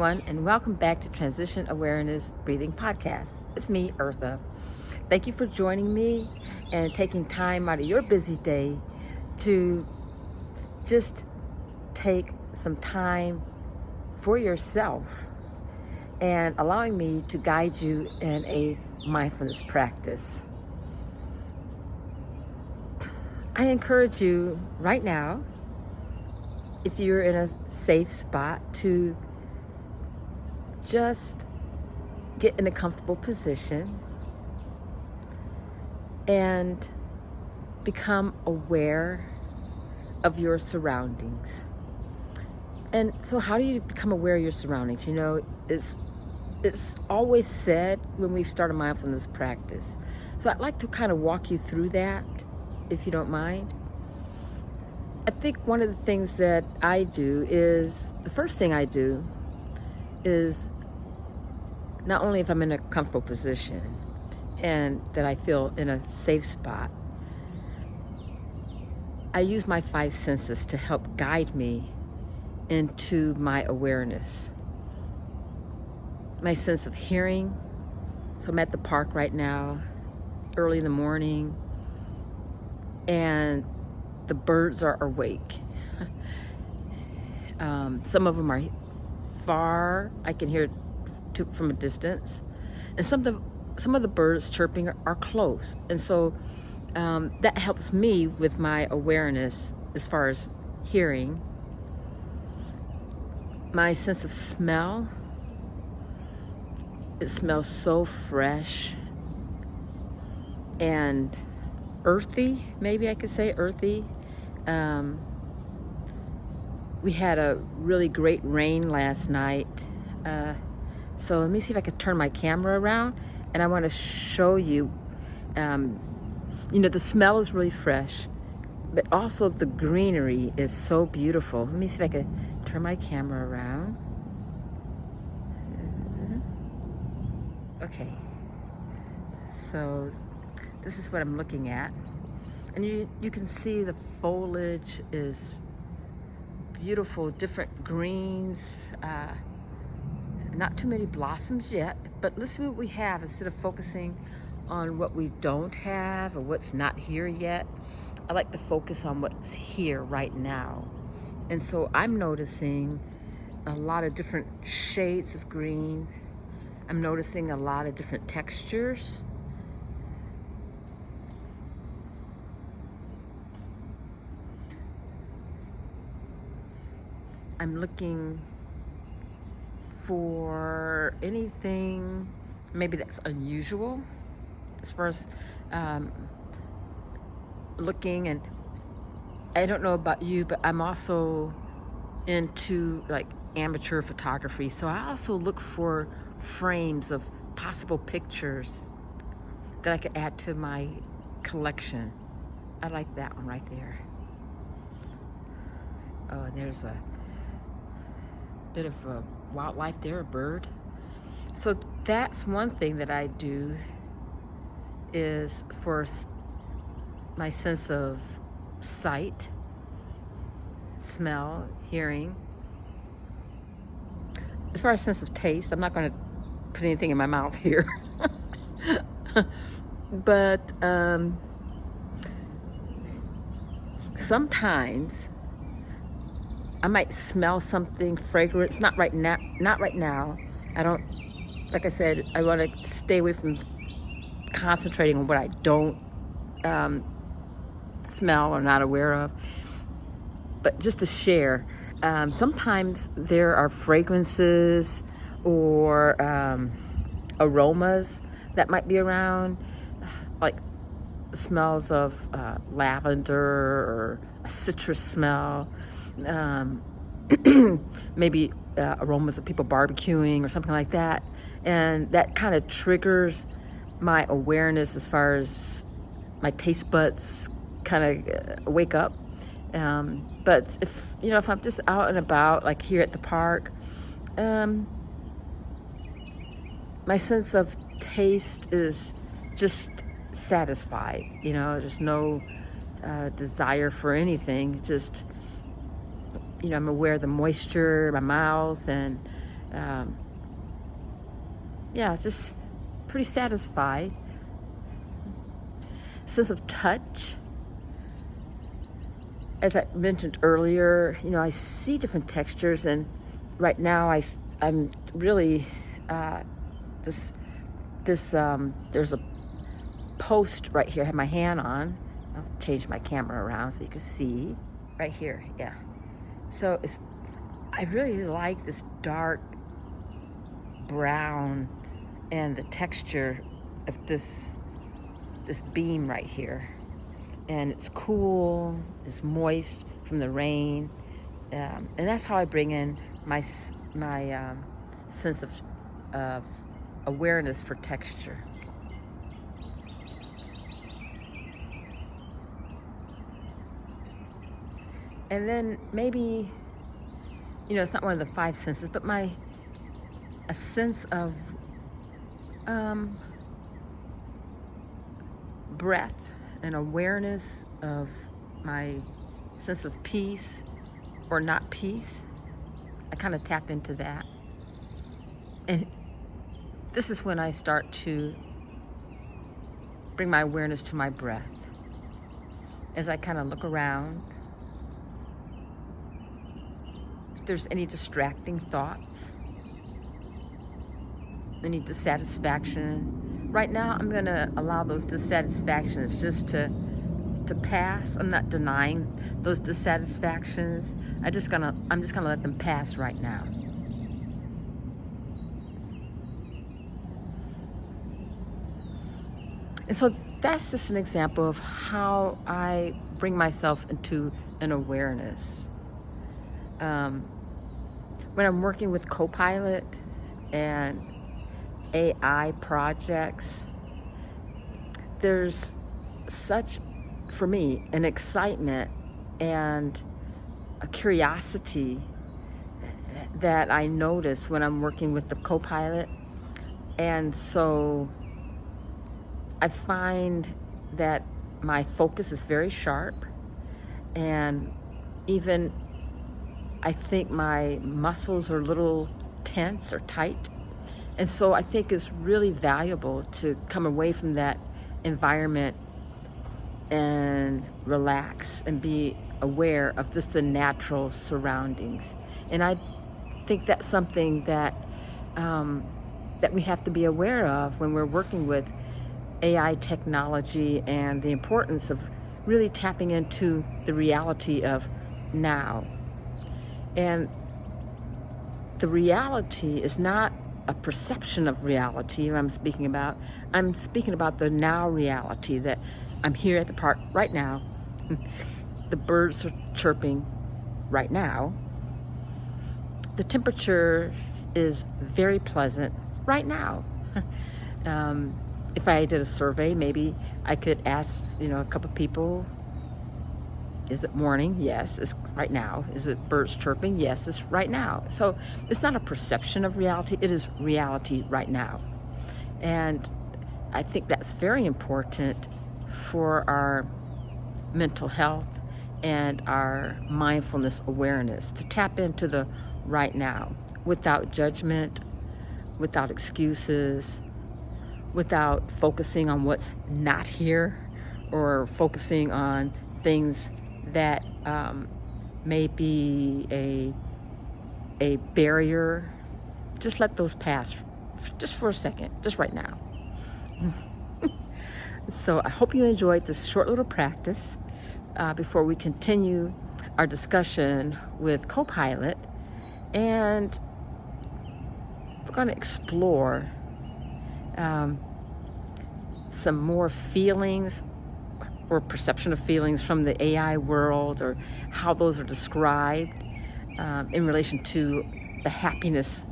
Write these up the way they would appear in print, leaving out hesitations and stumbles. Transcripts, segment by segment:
everyone, and welcome back to Transition Awareness Breathing Podcast. It's me, Eartha. Thank you for joining me and taking time out of your busy day to just take some time for yourself and allowing me to guide you in a mindfulness practice. I encourage you right now, if you're in a safe spot, to just get in a comfortable position and become aware of your surroundings. And so how do you become aware of your surroundings? You know, it's always said when we start a mindfulness practice. So I'd like to kind of walk you through that, if you don't mind. I think one of the things that I do is, the first thing I do is, not only if I'm in a comfortable position and that I feel in a safe spot, I use my five senses to help guide me into my awareness. My sense of hearing. So I'm at the park right now, early in the morning, and the birds are awake. Some of them are far, I can hear from a distance, and some of the birds chirping are close, and so that helps me with my awareness as far as hearing. My sense of smell, it smells so fresh and earthy, maybe I could say earthy. We had a really great rain last night. So let me see if I can turn my camera around, and I want to show you, the smell is really fresh, but also the greenery is so beautiful. Let me see if I can turn my camera around. Okay, so this is what I'm looking at. And you can see the foliage is beautiful, different greens, not too many blossoms yet, but let's see what we have instead of focusing on what we don't have or what's not here yet. I like to focus on what's here right now. And so I'm noticing a lot of different shades of green. I'm noticing a lot of different textures. I'm looking for anything maybe that's unusual as far as looking. And I don't know about you, but I'm also into like amateur photography, so I also look for frames of possible pictures that I could add to my collection. I like that one right there. Oh, and there's a bit of a wildlife there, a bird. So that's one thing that I do, is for my sense of sight, smell, hearing. As far as sense of taste, I'm not going to put anything in my mouth here. But sometimes I might smell something fragrance. Not right now. I don't, like I said, I want to stay away from concentrating on what I don't smell or not aware of. But just to share, sometimes there are fragrances or aromas that might be around, like smells of lavender or a citrus smell. Maybe aromas of people barbecuing or something like that, and that kind of triggers my awareness as far as my taste buds kind of wake up. But if I'm just out and about, like here at the park, my sense of taste is just satisfied. There's no desire for anything. Just I'm aware of the moisture in my mouth and just pretty satisfied. Sense of touch. As I mentioned earlier, I see different textures, and right now I'm really there's a post right here. I have my hand on. I'll change my camera around so you can see right here. Yeah. So I really like this dark brown and the texture of this beam right here. And it's cool, it's moist from the rain, and that's how I bring in my sense of awareness for texture. And then maybe, it's not one of the five senses, but a sense of breath, an awareness of my sense of peace or not peace. I kind of tap into that. And this is when I start to bring my awareness to my breath. As I kind of look around, if there's any distracting thoughts, any dissatisfaction. Right now, I'm going to allow those dissatisfactions just to pass. I'm not denying those dissatisfactions. I'm just gonna let them pass right now. And so that's just an example of how I bring myself into an awareness. When I'm working with Copilot and AI projects, there's such, for me, an excitement and a curiosity that I notice when I'm working with the Copilot. And so I find that my focus is very sharp, and even I think my muscles are a little tense or tight. And so I think it's really valuable to come away from that environment and relax and be aware of just the natural surroundings. And I think that's something that we have to be aware of when we're working with AI technology, and the importance of really tapping into the reality of now. And the reality is not a perception of reality I'm speaking about. I'm speaking about the now reality, that I'm here at the park right now. The birds are chirping right now. The temperature is very pleasant right now. If I did a survey, maybe I could ask, a couple people, is it morning? Yes, it's right now. Is it birds chirping? Yes, it's right now. So it's not a perception of reality, it is reality right now. And I think that's very important for our mental health and our mindfulness awareness, to tap into the right now without judgment, without excuses, without focusing on what's not here, or focusing on things that may be a barrier. Just let those pass, just for a second, just right now. So I hope you enjoyed this short little practice before we continue our discussion with Copilot. And we're going to explore some more feelings or perception of feelings from the AI world, or how those are described in relation to the happiness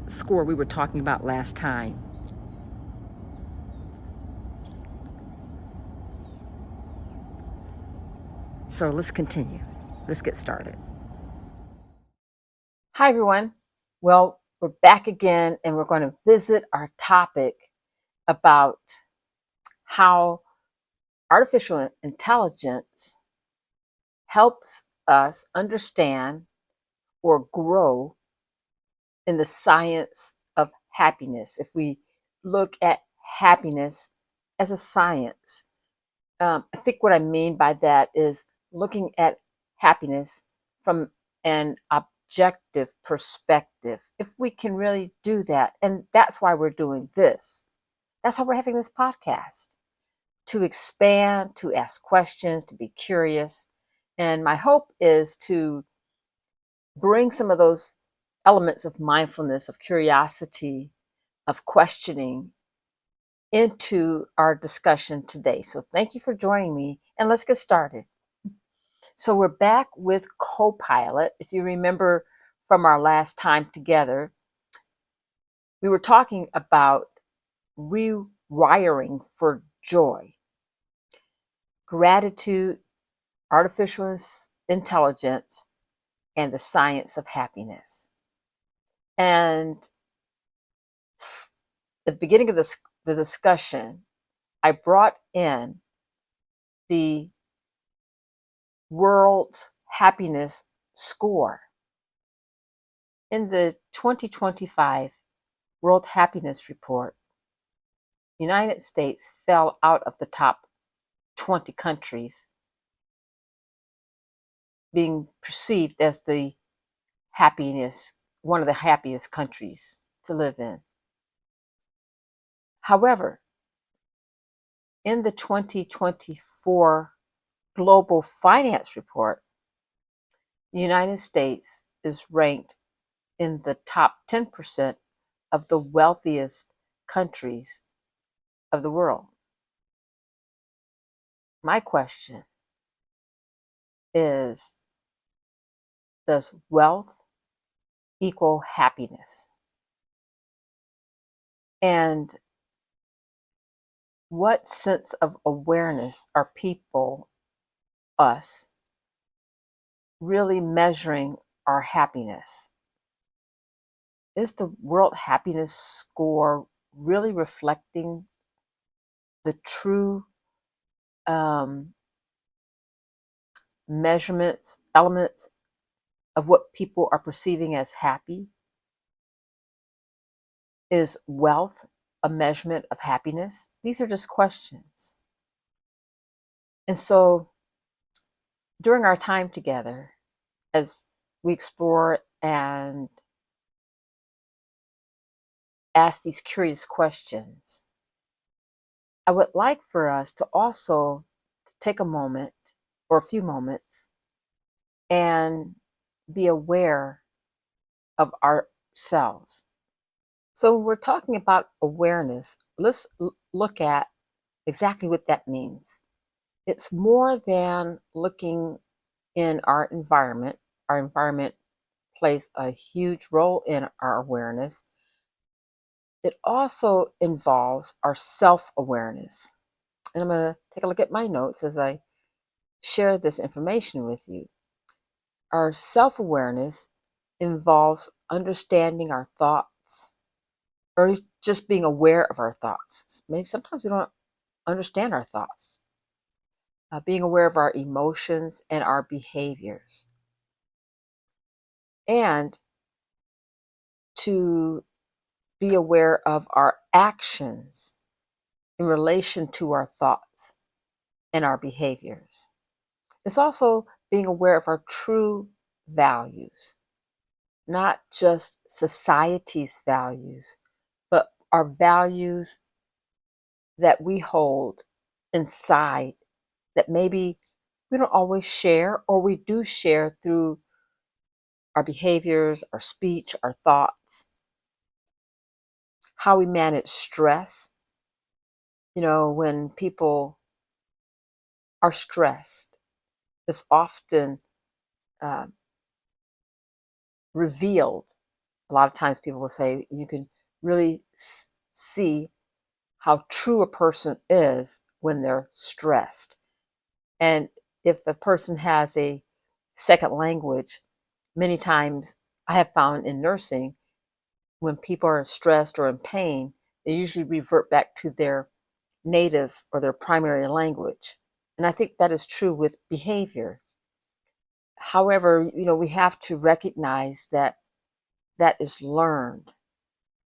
score we were talking about last time. So let's continue. Let's get started. Hi, everyone. Well, we're back again, and we're going to visit our topic about how artificial intelligence helps us understand or grow in the science of happiness. If we look at happiness as a science, I think what I mean by that is looking at happiness from an objective perspective. If we can really do that, and that's why we're doing this. That's why we're having this podcast, to expand, to ask questions, to be curious. And my hope is to bring some of those elements of mindfulness, of curiosity, of questioning into our discussion today. So thank you for joining me, and let's get started. So we're back with Copilot. If you remember from our last time together, we were talking about rewiring for joy, gratitude, artificial intelligence, and the science of happiness. And at the beginning of the discussion, I brought in the world's happiness score. In the 2025 World Happiness Report, the United States fell out of the top 20 countries, being perceived as one of the happiest countries to live in. However, in the 2024 Global Finance Report, the United States is ranked in the top 10% of the wealthiest countries of the world. My question is, does wealth equal happiness? And what sense of awareness are us, really measuring our happiness? Is the World Happiness Score really reflecting the true measurements, elements of what people are perceiving as happy? Is wealth a measurement of happiness? These are just questions. And so during our time together, as we explore and ask these curious questions, I would like for us to also take a moment or a few moments and be aware of ourselves. So when we're talking about awareness, let's look at exactly what that means. It's more than looking in our environment. Our environment plays a huge role in our awareness. It also involves our self-awareness. And I'm going to take a look at my notes as I share this information with you. Our self-awareness involves understanding our thoughts, or just being aware of our thoughts. Maybe sometimes we don't understand our thoughts. Being aware of our emotions and our behaviors. And to be aware of our actions in relation to our thoughts and our behaviors. It's also being aware of our true values, not just society's values, but our values that we hold inside that maybe we don't always share, or we do share through our behaviors, our speech, our thoughts. How we manage stress. When people are stressed, it's often revealed. A lot of times people will say you can really see how true a person is when they're stressed. And if the person has a second language, many times I have found in nursing, when people are stressed or in pain, they usually revert back to their native or their primary language. And I think that is true with behavior. However, we have to recognize that that is learned.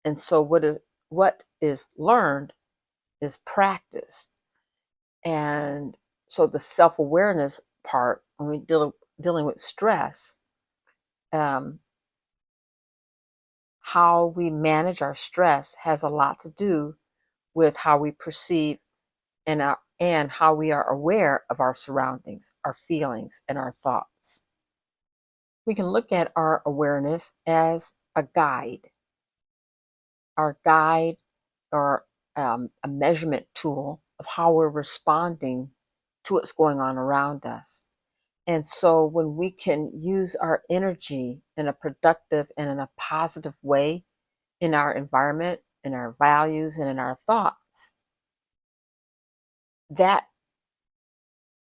And so what is learned is practiced. And so the self-awareness part, when we dealing with stress, how we manage our stress has a lot to do with how we perceive and how we are aware of our surroundings, our feelings, and our thoughts. We can look at our awareness as a guide, or a measurement tool of how we're responding to what's going on around us. And so when we can use our energy in a productive and in a positive way in our environment, in our values, and in our thoughts, that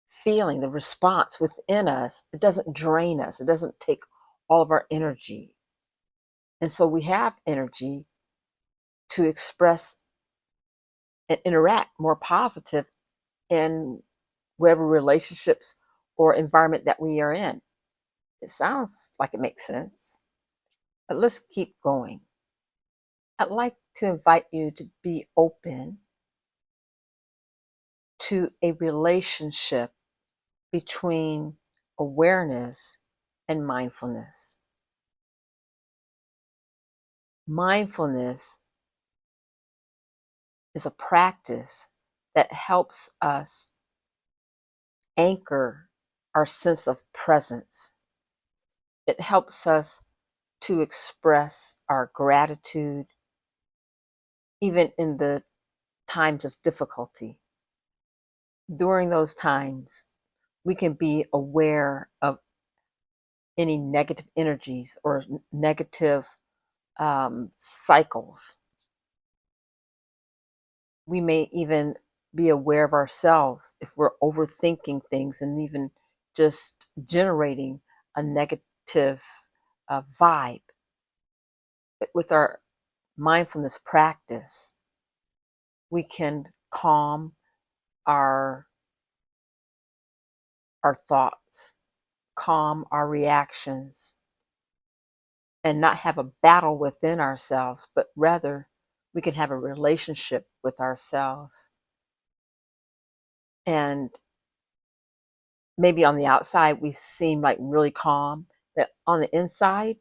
feeling, the response within us, it doesn't drain us. It doesn't take all of our energy. And so we have energy to express and interact more positive in whatever relationships or environment that we are in. It sounds like it makes sense, but let's keep going. I'd like to invite you to be open to a relationship between awareness and mindfulness. Mindfulness is a practice that helps us anchor our sense of presence. It helps us to express our gratitude, even in the times of difficulty. During those times, we can be aware of any negative energies or negative cycles. We may even be aware of ourselves if we're overthinking things and even just generating a negative vibe. But with our mindfulness practice, we can calm our thoughts, calm our reactions, and not have a battle within ourselves, but rather we can have a relationship with ourselves. And maybe on the outside we seem like really calm, but on the inside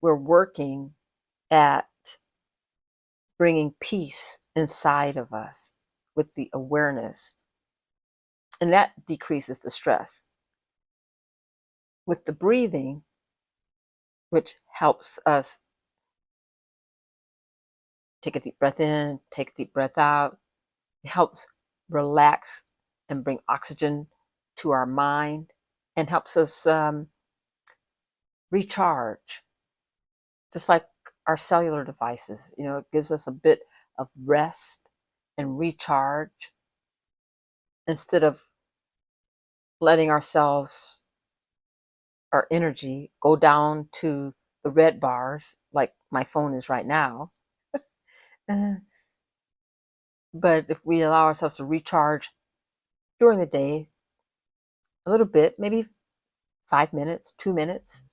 we're working at bringing peace inside of us with the awareness, and that decreases the stress. With the breathing, which helps us take a deep breath in, take a deep breath out, it helps relax and bring oxygen to our mind and helps us recharge, just like our cellular devices. It gives us a bit of rest and recharge instead of letting ourselves, our energy, go down to the red bars like my phone is right now. But if we allow ourselves to recharge during the day a little bit, maybe 5 minutes, 2 minutes,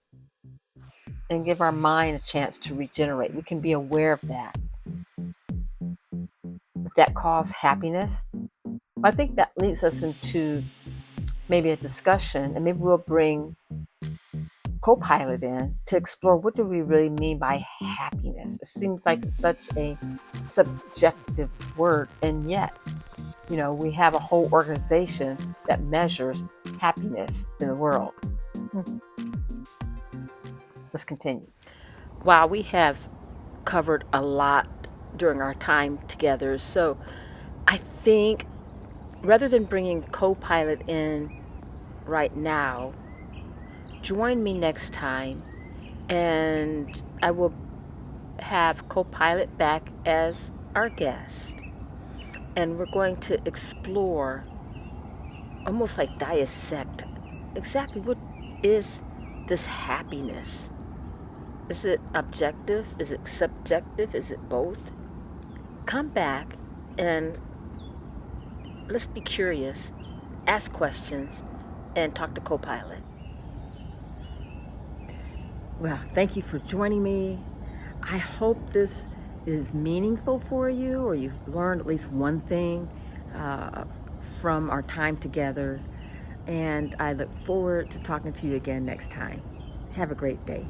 and give our mind a chance to regenerate, we can be aware of that. If that causes happiness, I think that leads us into maybe a discussion, and maybe we'll bring co-pilot in to explore what do we really mean by happiness. It seems like it's such a subjective word, and yet we have a whole organization that measures happiness in the world. Let's continue. Wow, we have covered a lot during our time together, so I think rather than bringing co-pilot in right now, join me next time, and I will have co-pilot back as our guest, and we're going to explore, almost like dissect, exactly what is this happiness. Is it objective? Is it subjective? Is it both? Come back and let's be curious, ask questions, and talk to co-pilot. Well, thank you for joining me. I hope this is meaningful for you, or you've learned at least one thing from our time together. And I look forward to talking to you again next time. Have a great day.